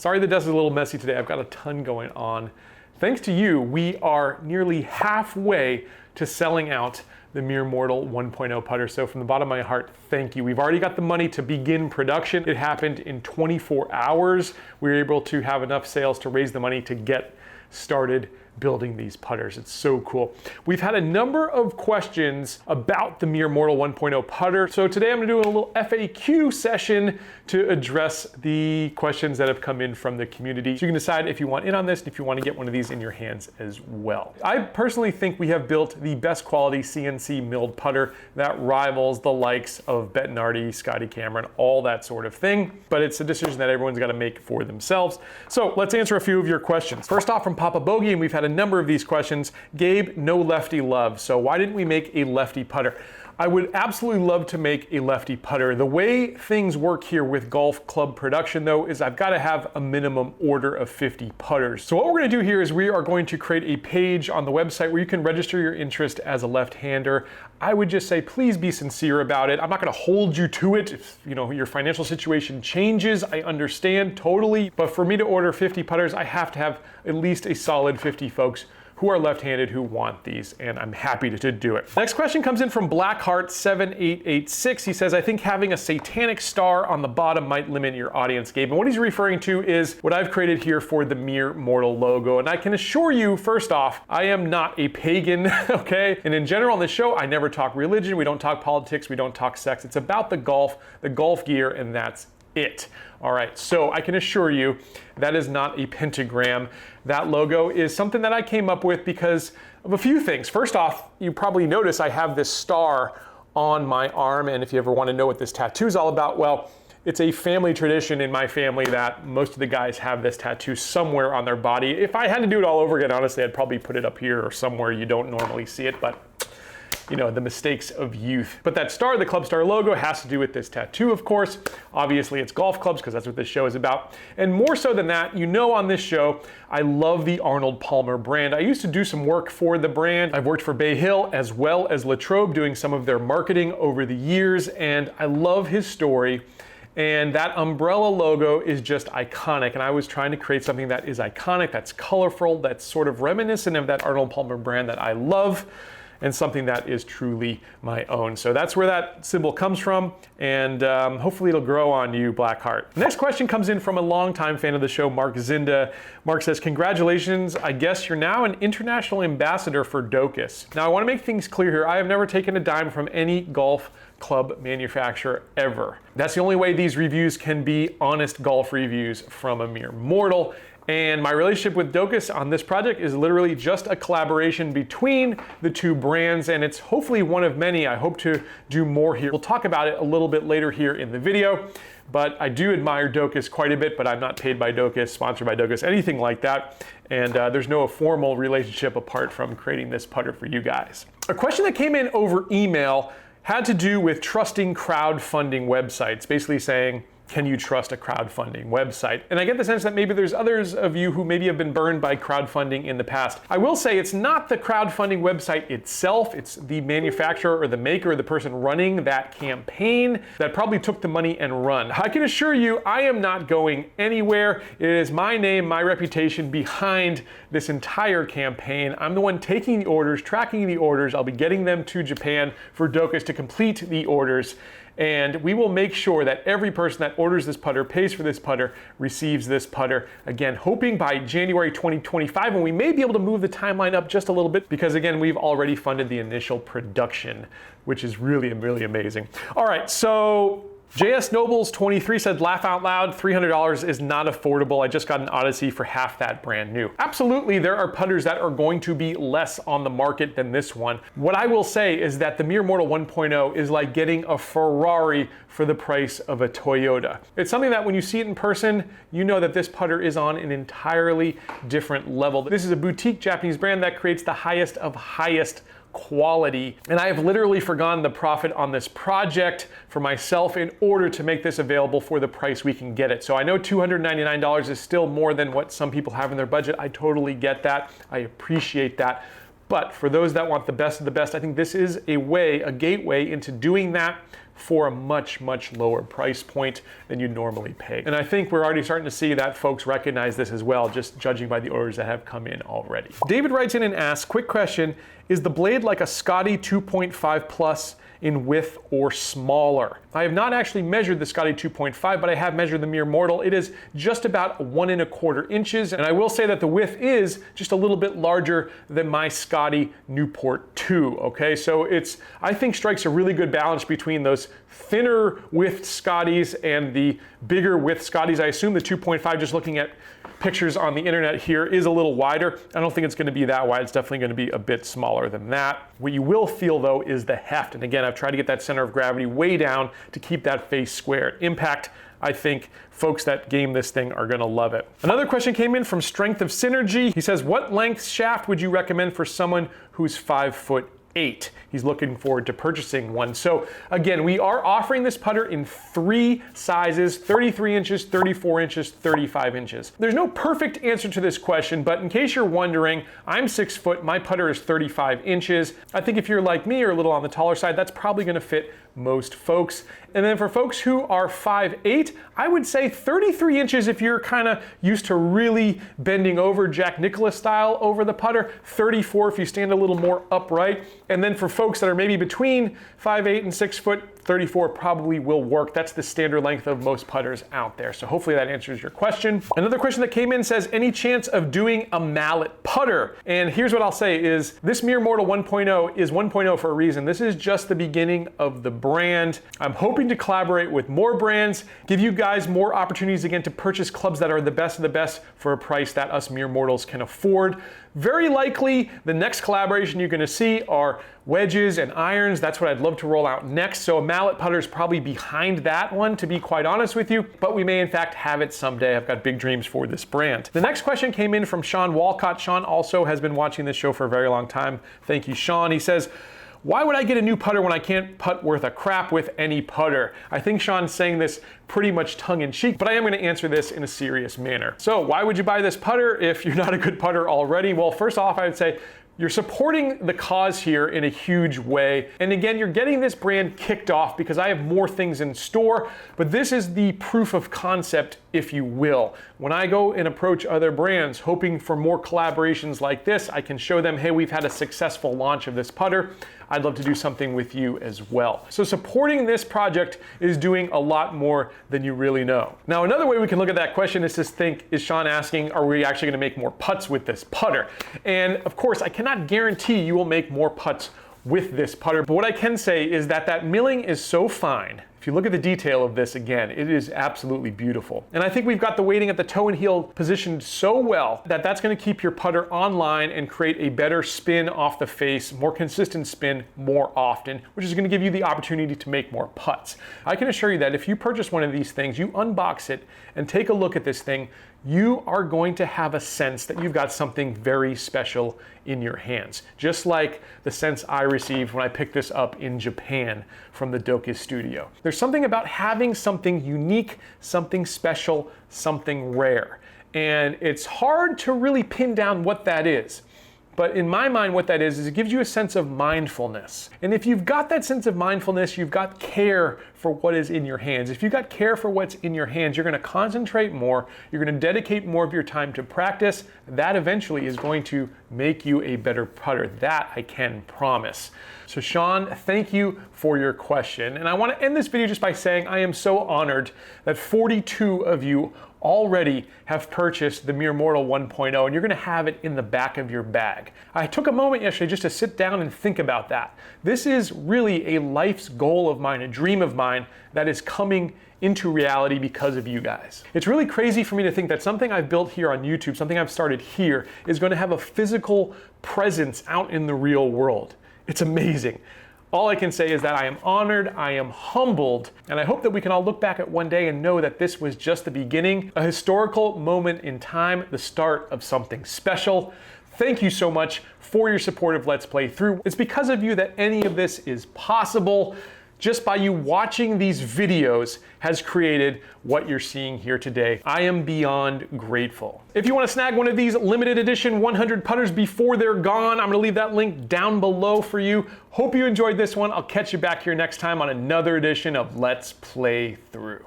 Sorry the desk is a little messy today. I've got a ton going on. Thanks to you, we are nearly halfway to selling out the Mere Mortal 1.0 putter. So from the bottom of my heart, thank you. We've already got the money to begin production. It happened in 24 hours. We were able to have enough sales to raise the money to get started building these putters. It's so cool. We've had a number of questions about the Mere Mortal 1.0 putter. So today I'm gonna do a little FAQ session to address the questions that have come in from the community. So you can decide if you want in on this and if you want to get one of these in your hands as well. I personally think we have built the best quality CNC milled putter that rivals the likes of Bettinardi, Scotty Cameron, all that sort of thing. But it's a decision that everyone's got to make for themselves. So let's answer a few of your questions. First off, from Papa Bogey, and we've had a number of these questions. Gabe, no lefty love. So why didn't we make a lefty putter? I would absolutely love to make a lefty putter. The way things work here with golf club production though is I've got to have a minimum order of 50 putters. So what we're going to do here is we are going to create a page on the website where you can register your interest as a left-hander. I would just say please be sincere about it. I'm not going to hold you to it. If your financial situation changes, I understand totally. But for me to order 50 putters, I have to have at least a solid 50 folks who are left-handed who want these, and I'm happy to do it. Next question comes in from Blackheart7886. He says, I think having a Satanic Star on the bottom might limit your audience, Gabe. And what he's referring to is what I've created here for the Mere Mortal logo. And I can assure you, first off, I am not a pagan, okay? And in general on this show, I never talk religion, we don't talk politics, we don't talk sex. It's about the golf gear, and that's it. All right, so I can assure you that is not a pentagram. That logo is something that I came up with because of a few things. First off, you probably notice I have this star on my arm, and if you ever want to know what this tattoo is all about, well, it's a family tradition in my family that most of the guys have this tattoo somewhere on their body. If I had to do it all over again, honestly, I'd probably put it up here or somewhere you don't normally see it, but the mistakes of youth. But that star, the Club Star logo, has to do with this tattoo, of course. Obviously, it's golf clubs because that's what this show is about. And more so than that, on this show, I love the Arnold Palmer brand. I used to do some work for the brand. I've worked for Bay Hill as well as Latrobe doing some of their marketing over the years, and I love his story. And that umbrella logo is just iconic. And I was trying to create something that is iconic, that's colorful, that's sort of reminiscent of that Arnold Palmer brand that I love, and something that is truly my own. So that's where that symbol comes from, and hopefully it'll grow on you, Blackheart. Next question comes in from a longtime fan of the show, Mark Zinda. Mark says, congratulations, I guess you're now an international ambassador for Doas. Now I wanna make things clear here, I have never taken a dime from any golf club manufacturer ever. That's the only way these reviews can be honest golf reviews from a Mere Mortal. And my relationship with Doas on this project is literally just a collaboration between the two brands, and it's hopefully one of many. I hope to do more here. We'll talk about it a little bit later here in the video, but I do admire Doas quite a bit, but I'm not paid by Doas, sponsored by Doas, anything like that. And there's no formal relationship apart from creating this putter for you guys. A question that came in over email had to do with trusting crowdfunding websites, basically saying, can you trust a crowdfunding website? And I get the sense that maybe there's others of you who maybe have been burned by crowdfunding in the past. I will say it's not the crowdfunding website itself, it's the manufacturer or the maker or the person running that campaign that probably took the money and run. I can assure you, I am not going anywhere. It is my name, my reputation behind this entire campaign. I'm the one taking the orders, tracking the orders. I'll be getting them to Japan for Doas to complete the orders. And we will make sure that every person that orders this putter, pays for this putter, receives this putter. Again, hoping by January 2025, when we may be able to move the timeline up just a little bit, because again, we've already funded the initial production, which is really, really amazing. All right, so JS Nobles 23 said, laugh out loud, $300 is not affordable. I just got an Odyssey for half that brand new. Absolutely, there are putters that are going to be less on the market than this one. What I will say is that the Mere Mortal 1.0 is like getting a Ferrari for the price of a Toyota. It's something that when you see it in person, you know that this putter is on an entirely different level. This is a boutique Japanese brand that creates the highest of highest quality. And I have literally forgone the profit on this project for myself in order to make this available for the price we can get it. So I know $299 is still more than what some people have in their budget. I totally get that. I appreciate that. But for those that want the best of the best, I think this is a way, a gateway into doing that for a much, much lower price point than you'd normally pay. And I think we're already starting to see that folks recognize this as well, just judging by the orders that have come in already. David writes in and asks, quick question, is the blade like a Scotty 2.5 Plus in width or smaller? I have not actually measured the Scotty 2.5, but I have measured the Mere Mortal. It is just about 1¼ inches, and I will say that the width is just a little bit larger than my Scotty Newport 2, okay? So it's, I think, strikes a really good balance between those thinner width Scotties and the bigger width Scotties. I assume the 2.5, just looking at pictures on the internet here, is a little wider. I don't think it's going to be that wide. It's definitely going to be a bit smaller than that. What you will feel though is the heft. And again, I've tried to get that center of gravity way down to keep that face squared. Impact, I think folks that game this thing are going to love it. Another question came in from Strength of Synergy. He says, what length shaft would you recommend for someone who's 5'8"? He's looking forward to purchasing one. So again, we are offering this putter in 3 sizes, 33 inches, 34 inches, 35 inches. There's no perfect answer to this question, but in case you're wondering, I'm 6 foot, my putter is 35 inches. I think if you're like me or a little on the taller side, that's probably gonna fit most folks. And then for folks who are 5'8", I would say 33 inches if you're kind of used to really bending over Jack Nicklaus style over the putter, 34 if you stand a little more upright. And then for folks that are maybe between 5'8" and 6 foot, 34 probably will work. That's the standard length of most putters out there. So hopefully that answers your question. Another question that came in says, any chance of doing a mallet putter? And here's what I'll say is, this Mere Mortal 1.0 is 1.0 for a reason. This is just the beginning of the brand. I'm hoping to collaborate with more brands, give you guys more opportunities again to purchase clubs that are the best of the best for a price that us Mere Mortals can afford. Very likely, the next collaboration you're gonna see are wedges and irons. That's what I'd love to roll out next. So a mallet putter is probably behind that one, to be quite honest with you, but we may in fact have it someday. I've got big dreams for this brand. The next question came in from Sean Walcott. Sean also has been watching this show for a very long time. Thank you, Sean. He says, why would I get a new putter when I can't putt worth a crap with any putter? I think Sean's saying this pretty much tongue-in-cheek, but I am going to answer this in a serious manner. So why would you buy this putter if you're not a good putter already? Well, first off, I would say you're supporting the cause here in a huge way. And again, you're getting this brand kicked off because I have more things in store, but this is the proof of concept, if you will. When I go and approach other brands hoping for more collaborations like this, I can show them, hey, we've had a successful launch of this putter. I'd love to do something with you as well. So supporting this project is doing a lot more than you really know. Now, another way we can look at that question is to think, is Sean asking, are we actually gonna make more putts with this putter? And of course, I cannot guarantee you will make more putts with this putter, but what I can say is that that milling is so fine. If you look at the detail of this again, it is absolutely beautiful. And I think we've got the weighting at the toe and heel positioned so well that that's gonna keep your putter online and create a better spin off the face, more consistent spin more often, which is gonna give you the opportunity to make more putts. I can assure you that if you purchase one of these things, you unbox it and take a look at this thing, you are going to have a sense that you've got something very special in your hands. Just like the sense I received when I picked this up in Japan from the Doas studio. There's something about having something unique, something special, something rare. And it's hard to really pin down what that is. But in my mind, what that is it gives you a sense of mindfulness. And if you've got that sense of mindfulness, you've got care for what is in your hands. If you've got care for what's in your hands, you're gonna concentrate more, you're gonna dedicate more of your time to practice. That eventually is going to make you a better putter. That I can promise. So Sean, thank you for your question. And I wanna end this video just by saying I am so honored that 42 of you already have purchased the Mere Mortal 1.0, and you're gonna have it in the back of your bag. I took a moment yesterday just to sit down and think about that. This is really a life's goal of mine, a dream of mine that is coming into reality because of you guys. It's really crazy for me to think that something I've built here on YouTube, something I've started here, is gonna have a physical presence out in the real world. It's amazing. All I can say is that I am honored, I am humbled, and I hope that we can all look back at one day and know that this was just the beginning, a historical moment in time, the start of something special. Thank you so much for your support of Let's Play Through. It's because of you that any of this is possible. just by you watching these videos has created what you're seeing here today. I am beyond grateful. If you want to snag one of these limited edition 100 putters before they're gone, I'm going to leave that link down below for you. Hope you enjoyed this one. I'll catch you back here next time on another edition of Let's Play Through.